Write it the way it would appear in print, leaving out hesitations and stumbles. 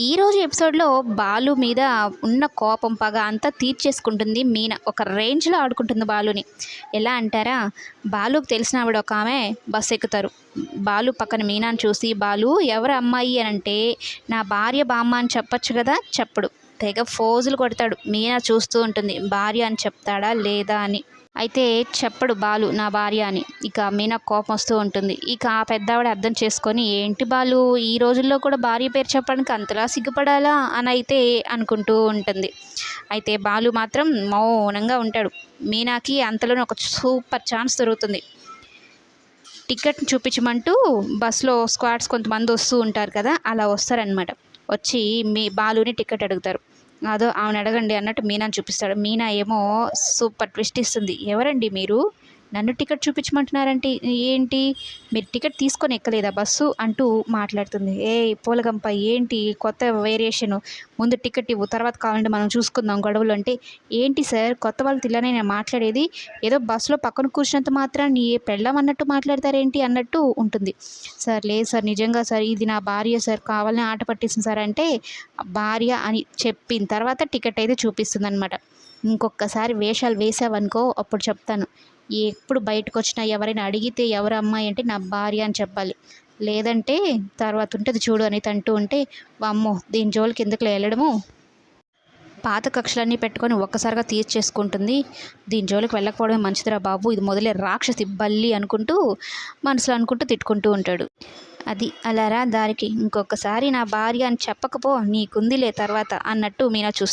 ఈరోజు ఎపిసోడ్లో బాలు మీద ఉన్న కోపం పగ అంతా తీర్చేసుకుంటుంది మీనా. ఒక రేంజ్లో ఆడుకుంటుంది బాలుని. ఎలా అంటారా, బాలుకి తెలిసిన ఆవిడ ఒక ఆమె బస్సు ఎక్కుతారు. బాలు పక్కన మీనాని చూసి, బాలు ఎవరు అమ్మాయి అని అంటే, నా భార్య బామ్మ అని చెప్పచ్చు కదా, చెప్పడు. తెగ ఫోజులు కొడతాడు. మీనా చూస్తూ ఉంటుంది, భార్య అని చెప్తాడా లేదా అని. అయితే చెప్పడు బాలు నా భార్య అని. ఇక మీనా కోపం వస్తూ ఉంటుంది. ఇక ఆ పెద్దావిడ అర్థం చేసుకొని, ఏంటి బాలు ఈ రోజుల్లో కూడా భార్య పేరు చెప్పడానికి అంతలా సిగ్గుపడాలా అని అయితే అనుకుంటూ ఉంటుంది. అయితే బాలు మాత్రం మౌనంగా ఉంటాడు. మీనాకి అంతలోనే ఒక సూపర్ ఛాన్స్ దొరుకుతుంది. టికెట్ చూపించమంటూ బస్సులో స్క్వాడ్స్ కొంతమంది వస్తూ ఉంటారు కదా, అలా వస్తారనమాట. వచ్చి మీ బాలుని టికెట్ అడుగుతారు. అదో ఆమెను అడగండి అన్నట్టు మీనాని చూపిస్తాడు. మీనా ఏమో సూపర్ ట్విస్ట్ ఇస్తుంది. ఎవరండి మీరు, నన్ను టికెట్ చూపించమంటున్నారంటే ఏంటి, మీరు టికెట్ తీసుకొని ఎక్కలేదా బస్సు అంటూ మాట్లాడుతుంది. ఏ పూలగంప, ఏంటి కొత్త వేరియేషను, ముందు టికెట్ ఇవ్వు, తర్వాత కావాలంటే మనం చూసుకుందాం గొడవలు అంటే. ఏంటి సార్ కొత్త వాళ్ళతో ఇలానే నేను మాట్లాడేది, ఏదో బస్సులో పక్కన కూర్చున్నంత మాత్రం నీ పెళ్ళం అన్నట్టు మాట్లాడతారేంటి అన్నట్టు ఉంటుంది. సార్ లేదు సార్, నిజంగా సార్ ఇది నా భార్య సార్, కావాలని ఆట పట్టేసింది సార్ అంటే, భార్య అని చెప్పిన తర్వాత టికెట్ అయితే చూపిస్తుంది అనమాట. ఇంకొకసారి వేషాలు వేసావనుకో అప్పుడు చెప్తాను. ఎప్పుడు బయటకు వచ్చినా ఎవరైనా అడిగితే ఎవరు అమ్మాయి అంటే నా భార్య అని చెప్పాలి, లేదంటే తర్వాత ఉంటుంది చూడు అని అంటూ ఉంటే, వామ్మో దీని జోలికి ఎందుకులే వెళ్ళడము, పాత కక్షలన్నీ పెట్టుకొని ఒక్కసారిగా తీర్చేసుకుంటుంది, దీని జోలికి వెళ్ళకపోవడమే మంచిదిరా బాబు, ఇది మొదలే రాక్షసి బల్లి అనుకుంటూ మనసులో అనుకుంటూ తిట్టుకుంటూ ఉంటాడు. అది అలారా దారికి, ఇంకొకసారి నా భార్య అని చెప్పకపో నీకుందిలే తర్వాత అన్నట్టు మీనా చూస్తూ